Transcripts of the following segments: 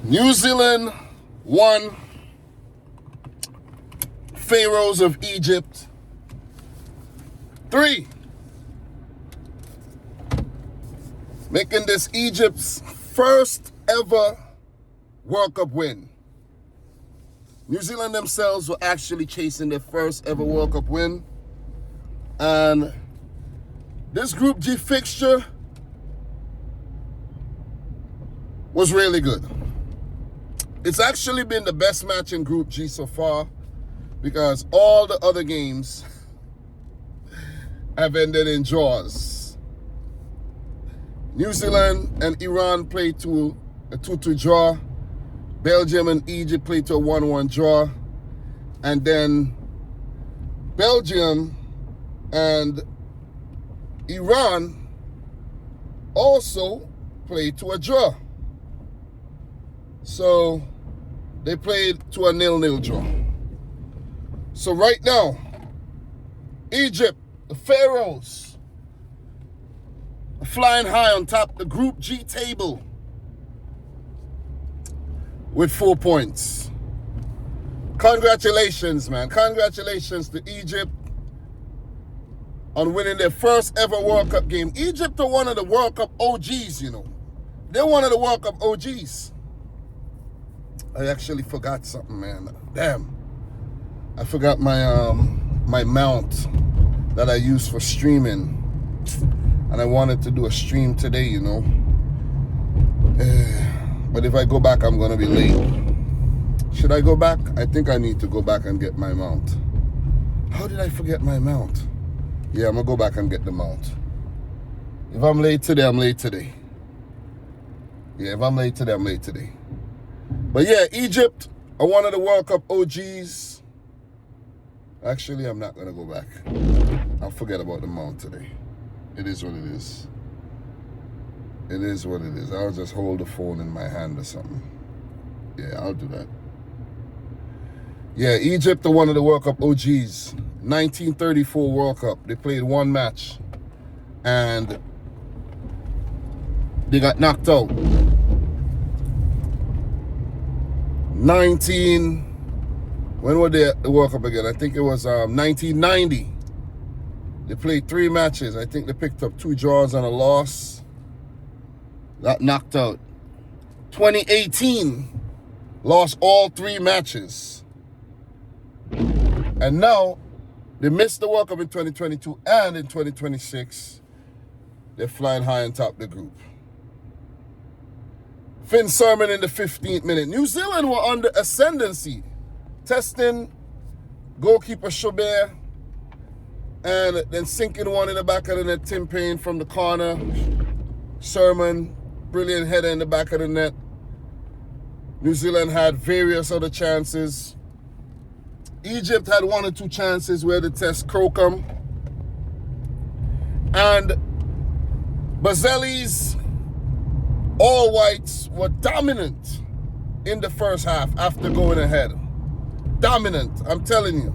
New Zealand won. Pharaohs of Egypt 3. Making this Egypt's first ever World Cup win. New Zealand themselves were actually chasing their first ever World Cup win. And this Group G fixture was really good. It's actually been the best match in Group G so far because all the other games have ended in draws. New Zealand and Iran played to a 2-2 draw. Belgium and Egypt played to a 1-1 draw. And then Belgium and Iran also played to a draw. So they played to a 0-0 draw. So right now, Egypt, the Pharaohs, are flying high on top the Group G table with 4 points. Congratulations, man. Congratulations to Egypt on winning their first ever World Cup game. Egypt are one of the World Cup OGs, you know. They're one of the World Cup OGs. I actually forgot something, man. Damn. I forgot my my mount that I use for streaming. And I wanted to do a stream today, you know. But if I go back, I'm going to be late. Should I go back? I think I need to go back and get my mount. How did I forget my mount? Yeah, I'm going to go back and get the mount. If I'm late today, I'm late today. Yeah, if I'm late today, I'm late today. But yeah, Egypt are one of the World Cup OGs. Actually, I'm not going to go back. I'll forget about the mount today. It is what it is. It is what it is. I'll just hold the phone in my hand or something. Yeah, I'll do that. Yeah, Egypt are one of the World Cup OGs. 1934 World Cup. They played one match. And they got knocked out. When were they at the World Cup again? I think it was 1990. They played 3 matches. I think they picked up 2 draws and a loss. Got knocked out. 2018, lost all 3 matches. And now, they missed the World Cup in 2022 and in 2026. They're flying high on top of the group. Finn Surman in the 15th minute. New Zealand were under ascendancy. Testing goalkeeper Schobert and then sinking one in the back of the net. Tim Payne from the corner. Surman, brilliant header in the back of the net. New Zealand had various other chances. Egypt had 1 or 2 chances where the test Crocombe. And Bazelli's All Whites were dominant in the first half after going ahead. Dominant, I'm telling you.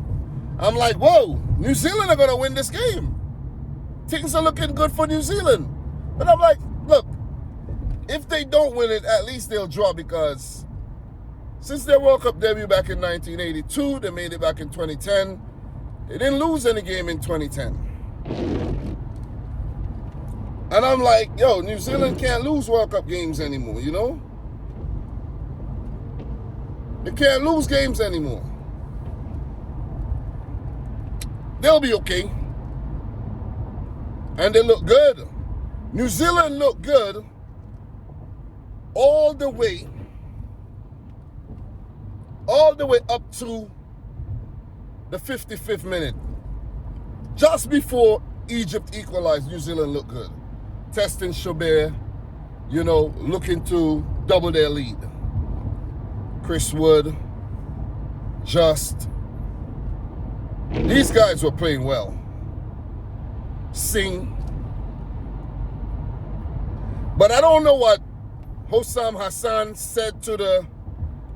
I'm like, whoa, New Zealand are going to win this game. Things are looking good for New Zealand. But I'm like, look, if they don't win it, at least they'll draw because since their World Cup debut back in 1982, they made it back in 2010. They didn't lose any game in 2010. And I'm like, yo, New Zealand can't lose World Cup games anymore, you know? They can't lose games anymore. They'll be okay. And they look good. New Zealand looked good all the way up to the 55th minute. Just before Egypt equalized, New Zealand looked good. Testing Schobert, you know, looking to double their lead. Chris Wood, Just. These guys were playing well. Singh. But I don't know what Hossam Hassan said to the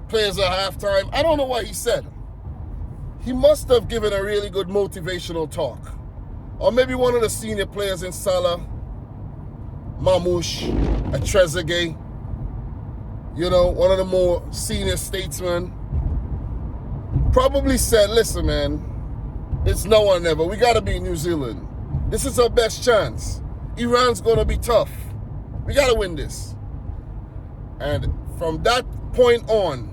players at halftime. I don't know what he said. He must have given a really good motivational talk. Or maybe one of the senior players in Salah, Mamouche, Trezeguet. you know, one of the more senior statesmen, probably said, listen, man, it's now or never. We got to beat New Zealand. This is our best chance. Iran's going to be tough. We got to win this. And from that point on,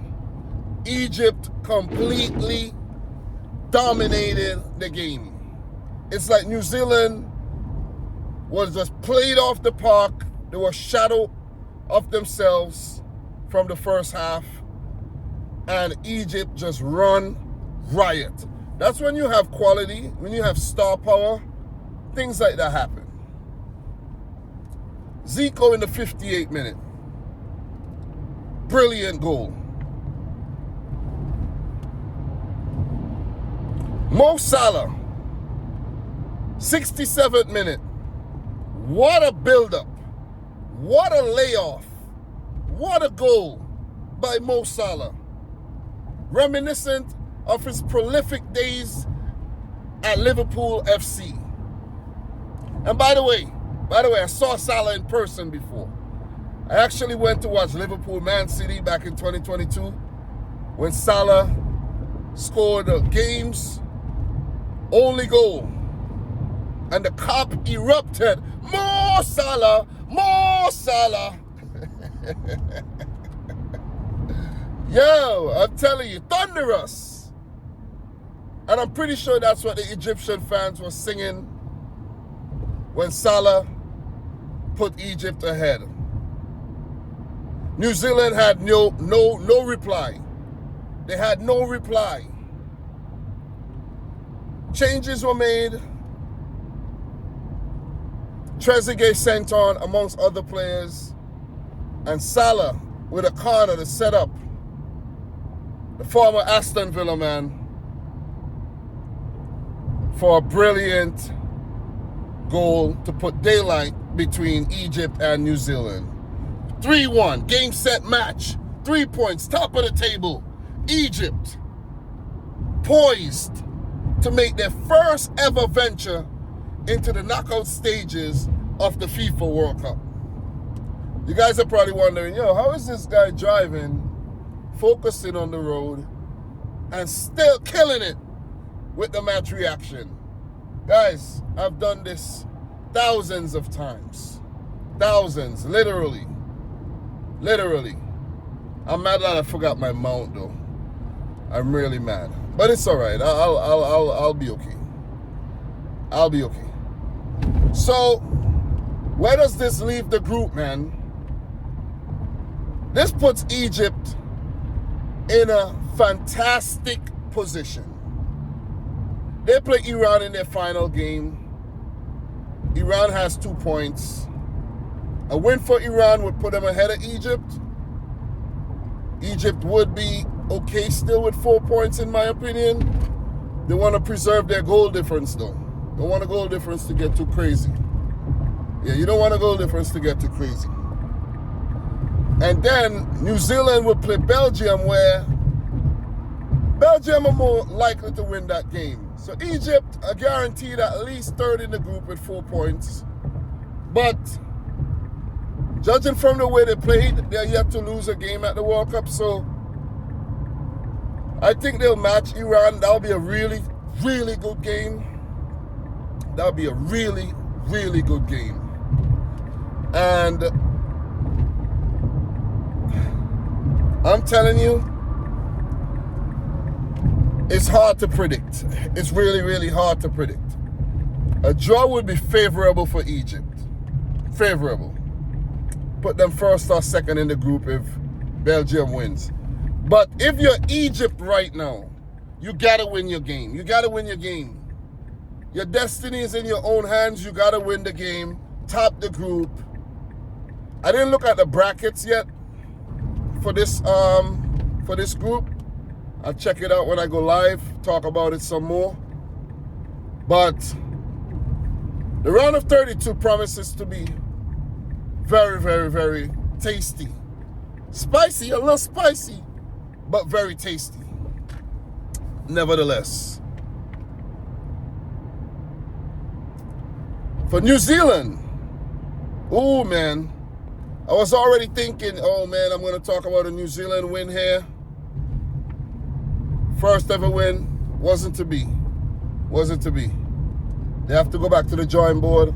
Egypt completely dominated the game. It's like New Zealand was just played off the park. They were shadow of themselves from the first half. And Egypt just run riot. That's when you have quality, when you have star power, things like that happen. Ziko in the 58th minute. Brilliant goal. Mo Salah, 67th minute. What a build-up. What a layoff. What a goal by Mo Salah. Reminiscent of his prolific days at Liverpool FC. And by the way, I saw Salah in person before. I actually went to watch Liverpool Man City back in 2022 when Salah scored the game's only goal. And the cop erupted, Mo Salah, Mo Salah. Yo, I'm telling you, thunderous. And I'm pretty sure that's what the Egyptian fans were singing when Salah put Egypt ahead. New Zealand had no reply. They had no reply. Changes were made. Trezeguet sent on amongst other players. And Salah with a corner to set up the former Aston Villa man for a brilliant goal to put daylight between Egypt and New Zealand. 3-1, game, set, match. 3 points, top of the table. Egypt poised to make their first ever venture into the knockout stages of the FIFA World Cup. You guys are probably wondering, yo, how is this guy driving, focusing on the road, and still killing it with the match reaction? Guys, I've done this thousands of times. Thousands, literally. Literally. I'm mad that I forgot my mount though. I'm really mad. But it's alright. I'll be okay. I'll be okay. So, where does this leave the group, man? This puts Egypt in a fantastic position. They play Iran in their final game. Iran has 2 points. A win for Iran would put them ahead of Egypt. Egypt would be okay still with 4 points, in my opinion. They want to preserve their goal difference, though. Don't want a goal difference to get too crazy. Yeah, you don't want a goal difference to get too crazy. And then New Zealand would play Belgium, where Belgium are more likely to win that game. So Egypt are guaranteed at least third in the group with 4 points. But judging from the way they played, they're yet to lose a game at the World Cup. So I think they'll match Iran. That'll be a really, really good game. That'll be a really, really good game. And I'm telling you, it's hard to predict. It's really, really hard to predict. A draw would be favorable for Egypt. Favorable. Put them first or second in the group if Belgium wins. But if you're Egypt right now, you gotta win your game. You gotta win your game. Your destiny is in your own hands. You gotta win the game. Top the group. I didn't look at the brackets yet for this group. I'll check it out when I go live, talk about it some more. But the round of 32 promises to be very, very, very tasty. Spicy, a little spicy, but very tasty. Nevertheless. For New Zealand, oh man, I was already thinking, oh man, I'm going to talk about a New Zealand win here. First ever win. Wasn't to be. Wasn't to be. They have to go back to the drawing board,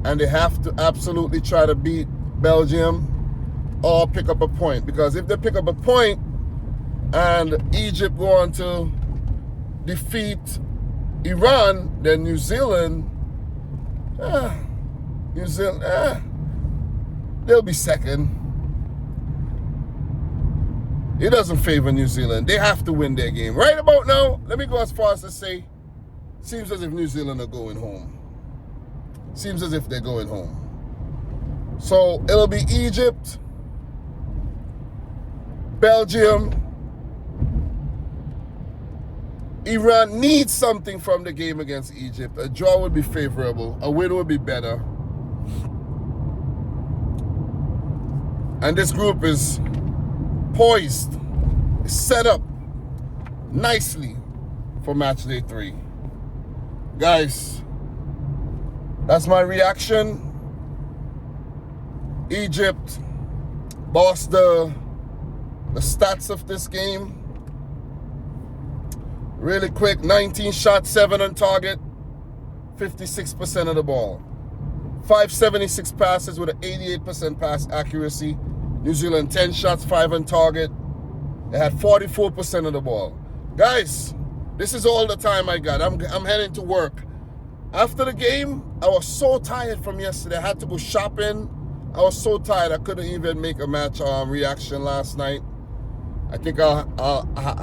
and they have to absolutely try to beat Belgium or pick up a point. Because if they pick up a point and Egypt go on to defeat Iran, then New Zealand, they'll be second. It doesn't favor New Zealand. They have to win their game. Right about now, let me go as far as to say, seems as if New Zealand are going home. Seems as if they're going home. So it'll be Egypt, Belgium. Iran needs something from the game against Egypt. A draw would be favorable. A win would be better. And this group is poised, set up nicely for match day 3. Guys, that's my reaction. Egypt bossed the stats of this game. Really quick, 19 shots, 7 on target, 56% of the ball. 576 passes with an 88% pass accuracy. New Zealand 10 shots, 5 on target. They had 44% of the ball. Guys, this is all the time I got. I'm heading to work. After the game, I was so tired from yesterday. I had to go shopping. I was so tired I couldn't even make a match reaction last night. I think I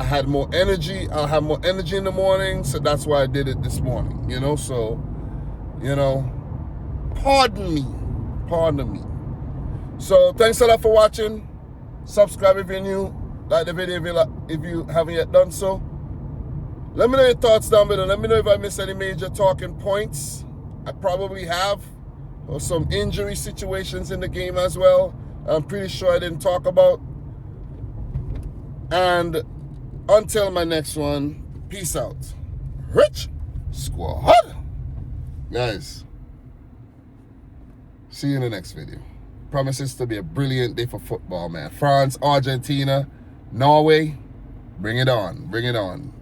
had more energy. I'll have more energy in the morning, so that's why I did it this morning. So, pardon me. So thanks a lot for watching. Subscribe if you're new. Like the video if you haven't yet done so. Let me know your thoughts down below. Let me know if I missed any major talking points. I probably have. Or some injury situations in the game as well. I'm pretty sure I didn't talk about. And until my next one, peace out. Rich Squad. Guys, see you in the next video. Promises to be a brilliant day for football, man. France, Argentina, Norway, bring it on. Bring it on.